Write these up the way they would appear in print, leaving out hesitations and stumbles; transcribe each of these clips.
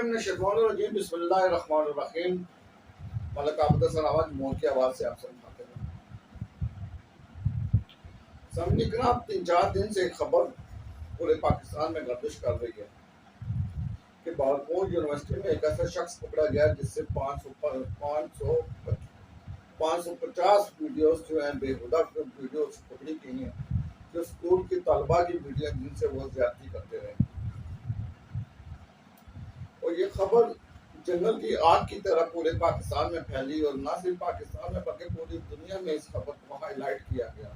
बिस्मिल्लाहिर्रहमानिर्रहीम। मलक आबद सलावत मोर की आवाज़ से आप समझाते हैं। समझी कराम 3-4 दिन से एक खबर पूरे पाकिस्तान में गर्दिश कर रही है कि बहावलपुर यूनिवर्सिटी में एक ऐसा शख्स पकड़ा गया जिससे 550 वीडियोस जो हैं बेहुदा वीडियोस पकड़ी गई हैं, जो स्कूल की तलबा की वीडियो जिनसे वो ज्यादती करते रहे। और ये खबर जंगल की आग की तरह पूरे पाकिस्तान में फैली और ना सिर्फ पाकिस्तान में बल्कि पूरी दुनिया में इस खबर को हाईलाइट किया गया।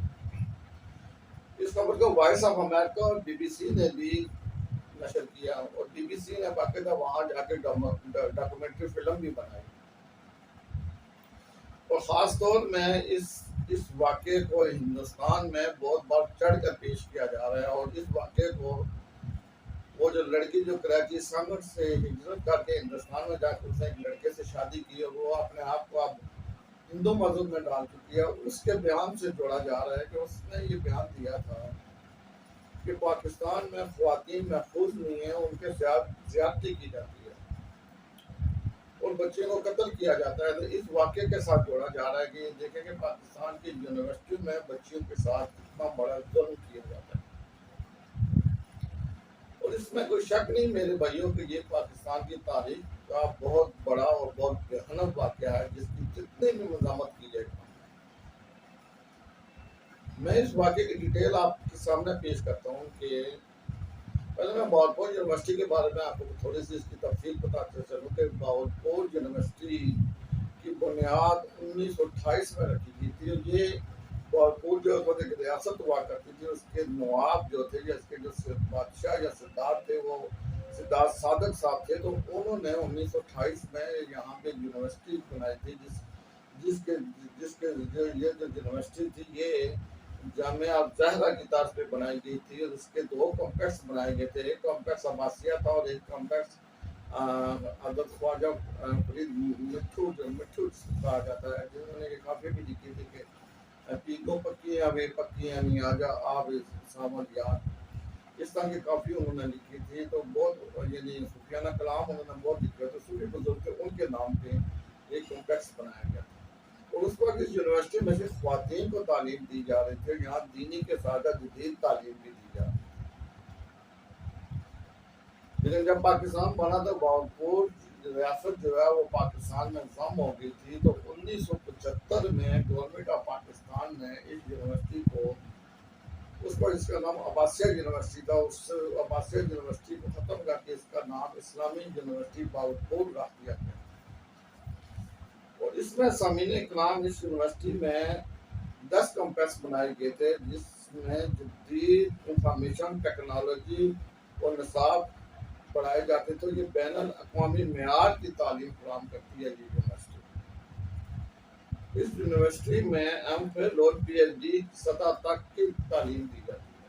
इस खबर को वॉइस ऑफ अमेरिका और बीबीसी ने भी नशर किया और बीबीसी ने बाकायदा वहां जाके डॉक्यूमेंट्री फिल्म भी बनाई। और ख़ास तौर में इस वाक़े को हिंदुस्तान में बहुत बार चढ़ कर पेश किया जा रहा है। और इस वाक़े को वो जो लड़की जो कराची संगठ से हिजरत करके हिंदुस्तान में जाकर उसने एक लड़के से शादी की और वो अपने आप को अब हिंदू मजहब में डाल चुकी है, उसके बयान से जोड़ा जा रहा है कि उसने ये बयान दिया था कि पाकिस्तान में ख़वातीन महफूज नहीं है, उनके साथ ज्यादती की जाती है और बच्चे को कत्ल किया जाता है। तो इस वाक़े के साथ जोड़ा जा रहा है कि देखें कि पाकिस्तान की यूनिवर्सिटी में बच्चियों के साथ कितना बड़ा जुल्म किया जाता है। और इसमें कोई शक नहीं मेरे भाइयों कि ये पाकिस्तान की तारीख का बहुत बड़ा और बहुत भयानक वाक़या है जिसकी जितनी भी मज़म्मत की जाएगी। मैं इस वाक़े की डिटेल आपके सामने पेश करता हूँ कि पहले मैं बहावलपुर यूनिवर्सिटी के बारे में आपको थोड़ी सी इसकी तफसील बताते चलूँ कि बहावलपुर यूनिवर्सिटी की बुनियाद 1928 में रखी गई थी। और ये बहावलपुर जो एक रियासत हुआ करती थी, उसके नवाब जो थे या इसके जो बादशाह या सरदार थे वो सिद्धार्थ साधक साहब थे। तो उन्होंने 1928 में यहाँ पे यूनिवर्सिटी बनाई थी जिसके जिसके जो ये जो यूनिवर्सिटी थी ये जामिया ज़हरा की तर्ज पे बनाई गई थी। और उसके 2 कॉम्प्लेक्स बनाए गए थे, एक कॉम्प्लेक्स अब्बासिया था और एक कॉम्प्लेक्स हज़रत ख्वाजा फरीद मिट्ठू जो मिट्ठू कहा जाता है, जिन्होंने ये काफ़ी भी लिखी थी कि पीको पक्की वे पक्की यानी आजा आप सामल यार, इस तरह की काफ़ी उन्होंने लिखी थी। तो बहुत यानी सूफियाना कलाम उन्होंने बहुत लिखे थे, सूफी बुजुर्ग थे, उनके नाम पे एक कॉम्प्लेक्स बनाया गया था। और उस वक्त इस यूनिवर्सिटी में से ख्वातीन को तालीम दी जा रही थी, यहाँ दीनी के साथ जदीद तालीम भी दी जा रही थी। लेकिन जब पाकिस्तान बना तो बहावलपुर रियासत जो है वो पाकिस्तान में जम हो गई थी। तो 1975 में गवर्नमेंट ऑफ पाकिस्तान ने इस यूनिवर्सिटी को उस पर इसका नाम अब्बासिया यूनिवर्सिटी था, उस अब्बासिया यूनिवर्सिटी को ख़त्म करके इसका नाम इस्लामी यूनिवर्सिटी बहावलपुर रख दिया गया। और इसमें सामीन इकराम इस यूनिवर्सिटी में 10 कैंपस बनाए गए थे जिसमें जदीद इंफॉर्मेशन टेक्नोलॉजी और निसाब पढ़ाए जाते थे। ये बैनुल अक़वामी मेयार की तालीम फराहम करती है ये यूनिवर्सिटी। इस यूनिवर्सिटी में एमफिल और पीएचडी सतह तक की तालीम दी जाती है।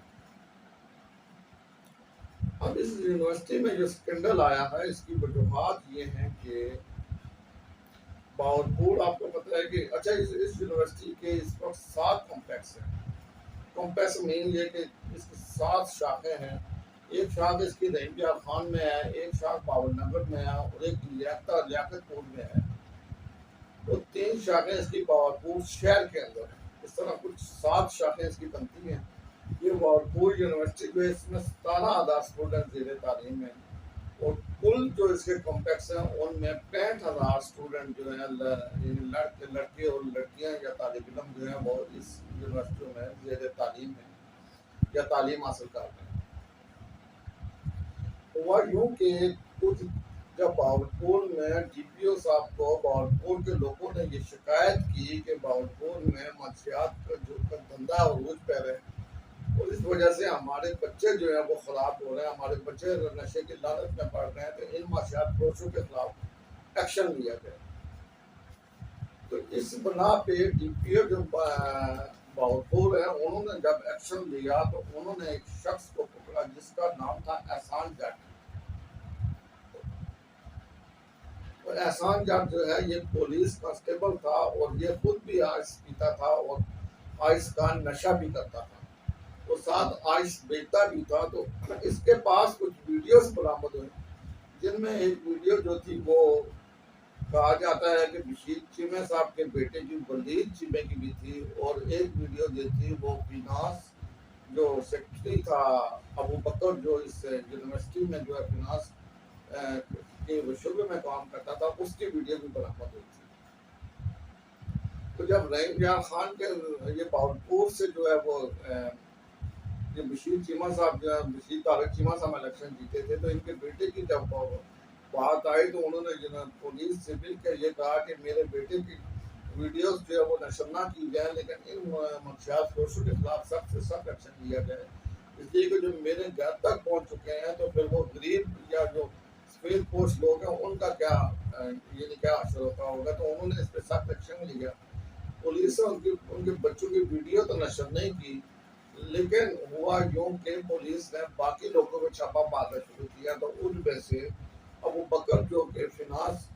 अब इस यूनिवर्सिटी में जो स्कैंडल आया है इसकी वजूहात ये हैं कि बहावलपुर आपको पता है कि अच्छा इस यूनिवर्सिटी के इस वक्त 7 कॉम्प्लेक्स हैं। कॉम्प्लेक्स मीन ये कि इसकी 7 शाखें हैं। एक शाख इसकी रहीम खान में है, एक शाख बावल नगर में है और एक लियाकतपुर में है। तो 3 शाखें इसकी बहावलपुर शहर के अंदर है। इस तरह कुछ 7 शाखें इसकी बनती हैं। ये बहावलपुर यूनिवर्सिटी जो है इसमें 17,000 स्टूडेंट ज़ेरे तालीम है और कुल जो इसके कॉम्प्लेक्स हैं उनमें 65,000 स्टूडेंट जो हैं लड़के और लड़कियां या तालिब इल्म जो हैं वो इस यूनिवर्सिटी में ज़ेरे तालीम है या तालीम हासिल कर रहे हैं। हुआ यूँ कि कुछ जब बहावलपुर में डीपीओ साहब को बहावलपुर के लोगों ने ये शिकायत की कि बहावलपुर में मंशियात का जो धंधा अरूज पे है और इस वजह से हमारे बच्चे जो हैं वो ख़राब हो रहे हैं, हमारे बच्चे नशे की लालच में पड़ रहे हैं, तो इन मंशियात फरोशों के खिलाफ एक्शन लिया गया। तो इस बना पे डीपीओ जो बहावलपुर है उन्होंने जब एक्शन लिया तो उन्होंने एक शख्स को पकड़ा जिसका नाम था एहसान जट। और एहसान जट जो है ये पुलिस कांस्टेबल था और ये खुद भी आइस पीता था और आइस का नशा भी करता था और साथ आइस बेचता भी था। तो इसके पास कुछ वीडियोस बरामद हुए जिनमें एक वीडियो जो थी वो कहा जाता है कि बशीर चीमे साहब के बेटे की बलदीद चीमे की भी थी, और एक वीडियो जो थी वो फिनांस जो सेक्रेटरी था अबू बकर, जो इस यूनिवर्सिटी में जो है फिनांस के शोबे में काम करता था, उसकी वीडियो भी बरामद हुई थी। तो जब रहीम खान के ये बावलपुर से जो है वो ये बशीर चीमा साहब जो है, बशीर तारक चीमा साहब इलेक्शन जीते थे, तो इनके बेटे की जब बात आई तो उन्होंने जो है पुलिस से मिलकर ये कहा कि मेरे बेटे की वीडियोस जो है वो नशर ना की जाए, लेकिन इन मंशियात फरोशों के खिलाफ सख्त से सख्त एक्शन लिया जाए, इसलिए कि जो मेरे घर तक पहुंच चुके हैं तो फिर वो गरीब या जो सफेद पोस्ट लोग हैं उनका क्या ये क्या असर होता होगा। तो उन्होंने इस पर सख्त एक्शन लिया। पुलिस ने उनके उनके बच्चों की वीडियो तो नशर नहीं की, लेकिन हुआ यूं कि पुलिस ने बाकी लोगों को छापा मारना शुरू किया, तो उनमें से अबू बकर जो कि फिनांस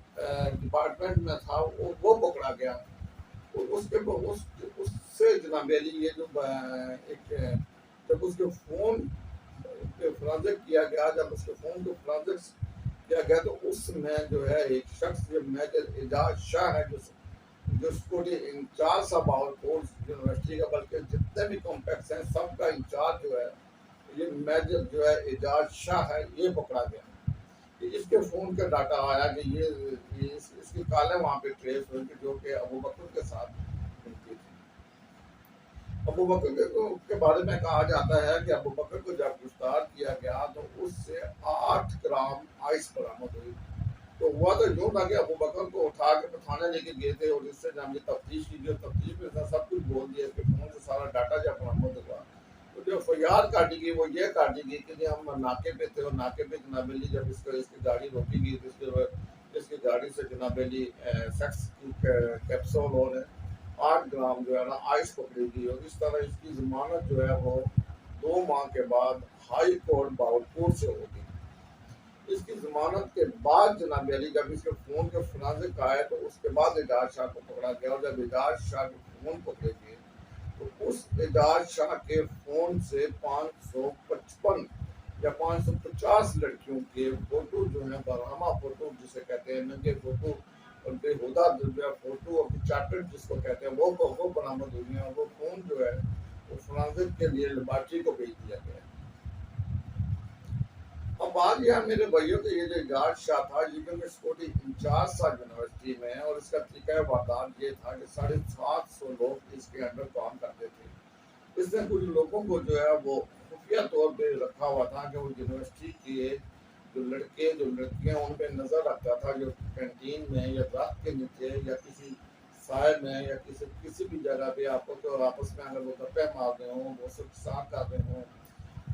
डिपार्टमेंट में था वो पकड़ा गया। तो उससे जनाब अली ये जो एक जब उसके फोन पे फोरेंसिक किया गया, जब उसके फोन को फोरेंसिक किया गया, तो उसमें जो है एक शख्स जो मेजर एजाज शाह है, जो सिक्योरिटी इंचार्ज था बावलपुर यूनिवर्सिटी का, बल्कि जितने भी कॉम्प्लेक्स हैं सबका इंचार्ज जो है ये मेजर जो है एजाज शाह है, ये पकड़ा गया। कि इसके फ़ोन का डाटा आया कि इसकी कॉलें वहाँ पे ट्रेस हुई कि जो कि अबू बकर के साथ मिलती थी। अबू बकर के बारे में कहा जाता है कि अबू बकर को जब गिरफ्तार किया गया तो उससे 8 ग्राम आइस बरामद हुई। तो हुआ तो यूँ था कि अबू बकर को उठा के थाने लेके गए थे, और इससे जब ये तफ्तीश की, जो तफ्तीश में सब कुछ बोल दिया, इसके फ़ोन से सारा डाटा जब बरामद हुआ, तो जो फरियाद काटी गई वो ये काटी गई कि हम नाके पे थे, और नाके पे जनाब अली जब इसकी गाड़ी रोकी गई तो इसकी गाड़ी से जनाब अली सेक्स की कैप्सूल और 8 ग्राम जो है ना आइस पकड़ी गई, और इस तरह इसकी जमानत जो है वो 2 माह के बाद हाई कोर्ट बावलपुर से होगी। इसकी जमानत के बाद जनाब अली जब इसके फोन के फोरेंसिक आए तो उसके बाद एजाज शाह को पकड़ा गया, और जब एजाज शाह के फोन पकड़े गए तो उस एजाज शाह के फोन से 555 या 550 लड़कियों के फोटो जो है बरामा फोटो जिसे कहते हैं, नंगे फोटो और बेहुदा जो है फोटो और चार्टेड जिसको कहते हैं वो बरामद हुई हैं, और वो फोन जो है वो फोरेंसिक के लिए लेबॉर्ट्री को भेज दिया गया है। अब बात यह मेरे भाइयों के ये जो एजाज शाह था ये जो सिक्योरिटी इंचार्ज था यूनिवर्सिटी में, और इसका तरीका वारदात ये था कि 750 लोग इसके अंडर काम करते थे। इसने कुछ लोगों को जो है वो खुफिया तौर पे रखा हुआ था कि वो यूनिवर्सिटी के जो लड़के जो लड़कियां उन पर नज़र रखता था, जो कैंटीन में या रात के नीचे या किसी साय में या किसी भी जगह पे आपस में अगर वो गप्पे मार रहे हों, वो सब साथ कर रहे हों,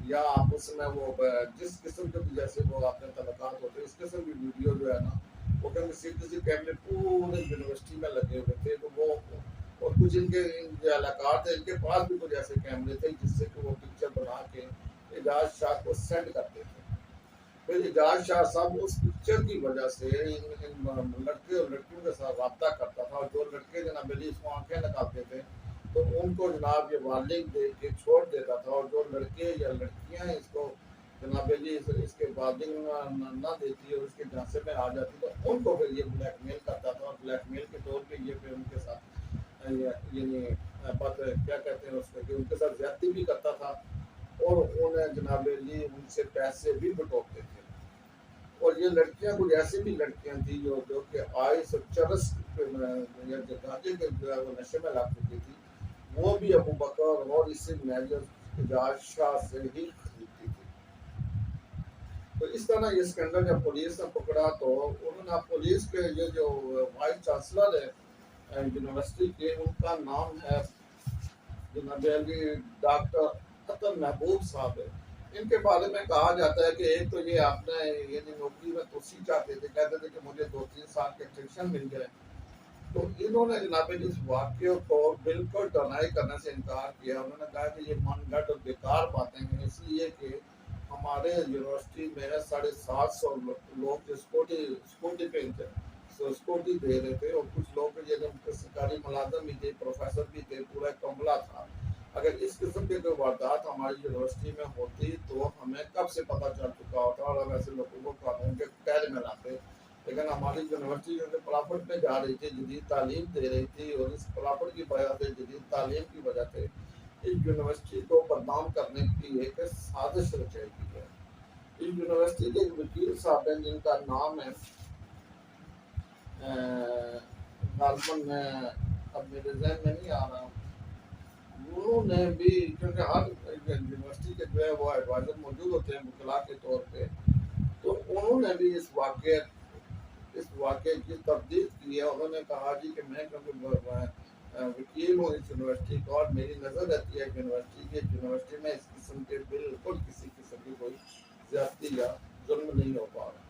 या आपस में वो जिस किस्म के भी जैसे वो अपने तलकात होते इस किस्म की वीडियो जो है ना वो कहीं किसी कैमरे पूरे यूनिवर्सिटी में लगे हुए थे, तो वो और कुछ इनके जो इलाकार थे इनके पास भी कुछ ऐसे कैमरे थे जिससे कि वो पिक्चर बना के एजाज शाह को सेंड करते थे। फिर एजाज शाह साहब उस पिक्चर की वजह से इन लड़के और लड़कियों के साथ रब्ता करता था, और जो लड़के जनाब अली इसको आंखें लगाते थे तो उनको जनाब ये वार्निंग दे के छोड़ देता था, और जो लड़के या लड़कियां इसको जनाब अली इसके वार्निंग ना देती और इसके झांसे में आ जाती तो उनको फिर ये ब्लैकमेल करता था, और ब्लैकमेल के तौर पे ये फिर उनके साथ यानी बात क्या कहते हैं उसको कि उनके साथ ज्यादती भी करता था, और उन्हें जनाब अली उनसे पैसे भी बटोरते थे। और ये लड़कियां कुछ ऐसी भी लड़कियां थी जो कि आइस और चरस या जो गांजे के जो है वो नशे में लग चुकी थी, वो भी अबू बकर और इसी मैनेजर एजाज शाह से ही खरीदती थी। तो इस तरह ये स्कैंडल जब पुलिस ने पकड़ा तो उन्होंने पुलिस के ये जो वाइस चांसलर है यूनिवर्सिटी के, उनका नाम है जनाब अली डॉक्टर अतर महबूब साहब है। इनके बारे में कहा जाता है कि एक तो ये आपने यानी नौकरी में तोसी चाहते थे, कहते थे कि मुझे 2-3 साल के एक्सटेंशन मिल जाए, तो इन्होंने जनाब इस वाक्य को बिल्कुल डनाई करने से इनकार किया। उन्होंने कहा कि ये मनगढ़ंत और बेकार बातें हैं, इसलिए कि हमारे यूनिवर्सिटी में 750 लोग जो सिक्योरिटी पे सिक्योरिटी दे रहे थे, और कुछ लोग ये सरकारी मुलाजम भी थे, प्रोफेसर भी थे, पूरा कमला था। अगर इस किस्म की कोई वारदात हमारी यूनिवर्सिटी में होती तो हमें कब से पता चल चुका होता और हम ऐसे लोगों को कानून के दायरे में लाते। लेकिन हमारी यूनिवर्सिटी जो पलापट में जा रही थी, जदीद तालीम दे रही थी, और इस पलापट की वजह से, जदीद तालीम की वजह से इस यूनिवर्सिटी को बदनाम करने की एक साजिश रचाई गई है। इस यूनिवर्सिटी के एक वकील साहब हैं जिनका नाम है गालमन, अब मेरे जहन में नहीं आ रहा, उन्होंने भी, क्योंकि हर यूनिवर्सिटी के जो है वो एडवाइजर मौजूद होते हैं वकला के तौर पे, तो उन्होंने भी इस वाक़े की तरदीद की है। उन्होंने कहा जी कि मैं क्योंकि वकील हूँ इस यूनिवर्सिटी का और मेरी नज़र रहती है यूनिवर्सिटी में इस किस्म के बिल्कुल किसी किस्म की कोई ज्यादती या जुल्म नहीं हो पा रहा।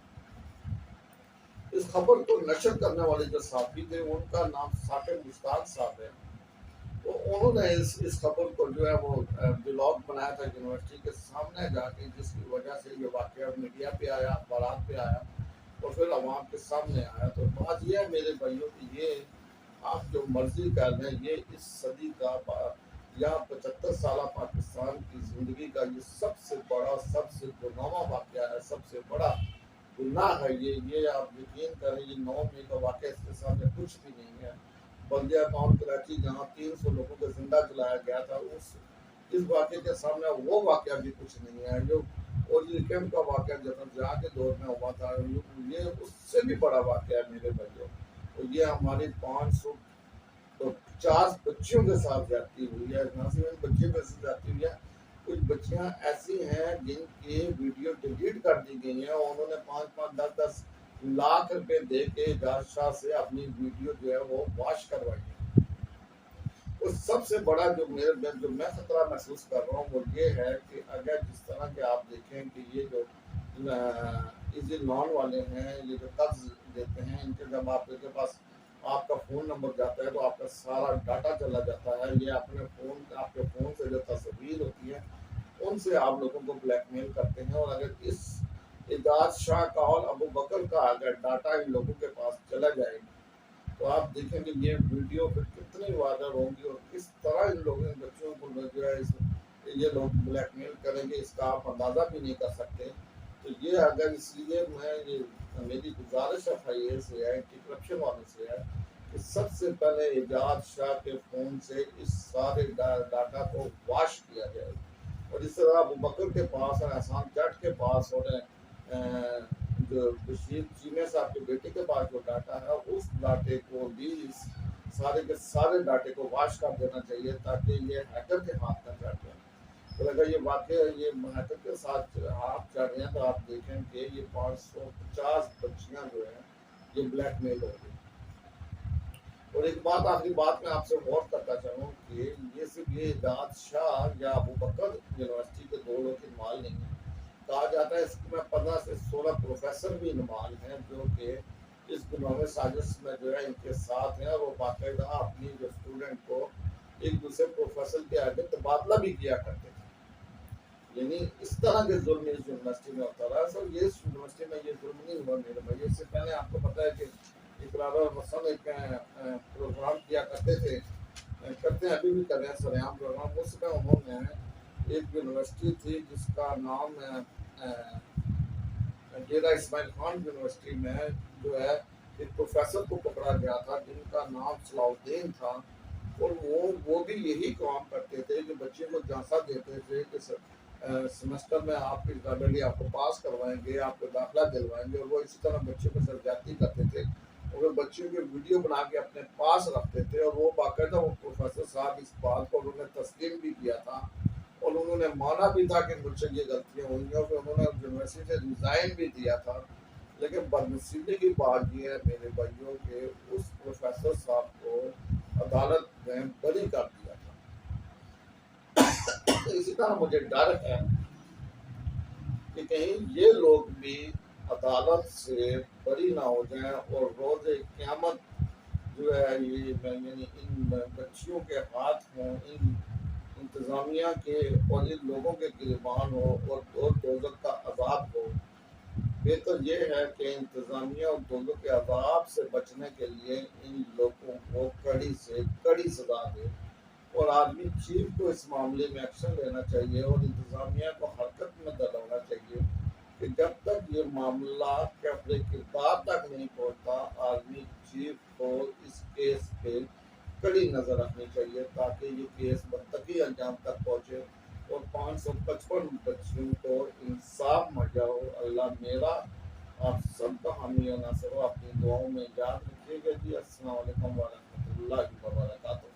इस खबर को नशर करने वाले जो साथी थे उनका नाम साकिब मुश्ताक साहब है। तो उन्होंने इस खबर को जो है वो ब्लॉग बनाया था यूनिवर्सिटी के सामने जाके, जिसकी वजह से ये वाक़या मीडिया पे आया, अखबारात पे आया और फिर अवाम के सामने आया। तो बात यह है मेरे भाइयों की, ये आप जो मर्जी कर लें, ये इस सदी का या 75 साल पाकिस्तान की ज़िंदगी का ये सबसे बड़ा, सबसे गुनामा वाक़या है, सबसे बड़ा गुनाह है ये आप यकीन करें। ये 9 मई का वाक़या इसके सामने कुछ भी नहीं है। बल्दिया टाउन कराची जहाँ 300 लोगों को जिंदा जलाया गया था, उस इस वाक़े के सामने वो वाक़या भी कुछ नहीं है। जो ओरिजिनल कैंप का वाक़या जब जहाँ के दौर में हुआ था, ये उससे भी बड़ा वाक़या है मेरे भाइयों। तो ये हमारी 550 बच्चियों के साथ जाती हुई है, ना सिर्फ बच्चे के साथ जाती हुई है, कुछ बच्चियां ऐसी हैं जिनकी वीडियो डिलीट कर दी गई है और उन्होंने 5-5, 10-10 लाख रुपए दे के बादशाह से अपनी वीडियो जो है वो वॉश करवाई है। तो सबसे बड़ा जो मैं खतरा महसूस कर रहा हूँ वो ये है कि अगर जिस तरह के आप देखें कि ये जो इजी लॉन वाले हैं, ये जो कर्ज देते हैं, इनके जब आपके पास आपका फ़ोन नंबर जाता है तो आपका सारा डाटा चला जाता है। ये आपके फ़ोन से जो तस्वीर होती है उनसे आप लोगों को ब्लैकमेल करते हैं। और अगर इस एजाज शाह का और अबू बकर का अगर डाटा इन लोगों के पास चला जाएगा तो आप देखेंगे ये वीडियो फिर कितनी वायरल होंगी और किस तरह इन लोगों बच्चों को जो है ये लोग ब्लैकमेल करेंगे, इसका आप अंदाज़ा भी नहीं कर सकते। तो ये अगर, इसलिए मैं ये मेरी गुजारिश FIA से है, एंटी करप्शन वालों से है कि सबसे पहले एजाज शाह के फ़ोन से इस सारे डाटा को वॉश किया जाए। और इस तरह अबू बकर के पास और एहसान जट के पास और जो बशीर चीमे साहब के बेटे के पास जो डाटा है, उस डाटे को भी, इस सारे के सारे डाटे को वॉश कर देना चाहिए ताकि ये हैकर के हाथ न चढ़ जाए। तो अगर ये वाकई ये हैकर के साथ हाथ चढ़ रहे हैं तो आप देखें कि ये 550 बच्चियां जो है ये ब्लैकमेल हो गई। और एक बात, आखिरी बात मैं आपसे गौर करता चाहूँ कि ये सिर्फ ये एजाज शाह या अबू बकर यूनिवर्सिटी के 2 लोग इनवाल नहीं है। कहा जाता है इसमें 15 से 16 प्रोफेसर भी इनवाल हैं जो कि इस गुनाह साजिश में जो है इनके साथ हैं और वो बाकायदा अपनी जो स्टूडेंट को एक दूसरे प्रोफेसर के आगे तबादला भी किया करते थे। यानी इस तरह के जुल्म इस यूनिवर्सिटी में होता रहा। सर ये इस यूनिवर्सिटी में ये जुल्म नहीं हुआ मेरे भाई। इससे पहले आपको पता है कि इकरार मसन एक प्रोग्राम किया करते थे, करते हैं, अभी भी कर रहे हैं सरेआम प्रोग्राम। उसमें उन्होंने एक यूनिवर्सिटी थी जिसका नाम डेरा इस्माइल खान यूनिवर्सिटी में जो है एक प्रोफेसर को पकड़ा गया था जिनका नाम सलाउद्दीन था। और वो भी यही काम करते थे कि बच्चे को झांसा देते थे कि सेमेस्टर में आपकी लाइब्रेरी आपको पास करवाएंगे, आपको दाखिला दिलवाएंगे, और वो इसी तरह बच्चों को सरजाती करते थे और बच्चों के वीडियो बना के अपने पास रखते थे। और वो बाकायदा वो प्रोफेसर साहब इस बात को उन्होंने तस्लीम भी किया था और उन्होंने माना भी था कि मुझसे ये गलतियाँ हुई हैं, और फिर उन्होंने यूनिवर्सिटी से रिज़ाइन भी दिया था। लेकिन बदनसीबी की बात ये है मेरे भाइयों के, उस प्रोफेसर साहब को अदालत ने बरी कर दिया था। तो इसी तरह मुझे डर है कि कहीं ये लोग भी अदालत से बरी ना हो जाएं और रोज़ क़यामत जो है ये यानी इन बच्चियों के हाथ हों, इन इंतज़ामिया के और इन लोगों के गिरबान हो और दोज़ख का अज़ाब हो। बेहतर ये है कि इंतज़ामिया और दोज़ख के अज़ाब से बचने के लिए इन लोगों को कड़ी से कड़ी सज़ा दे और आर्मी चीफ को इस मामले में एक्शन लेना चाहिए और इंतजामिया को हरकत में दलाना चाहिए कि जब तक ये मामला के अपने किरदार तक नहीं पहुंचता, आर्मी चीफ को इस केस पे कड़ी नजर रखनी चाहिए ताकि ये केस बदतकी अंजाम तक पहुंचे और 555 बच्चियों को इंसाफ मिल जाओ। अल्लाह मेरा आप सबका हामी और नासिर हो। अपनी दुआओं में याद रखिएगा जी। अस्सलाम वालेकुम व रहमतुल्लाहि व बरकातुहू।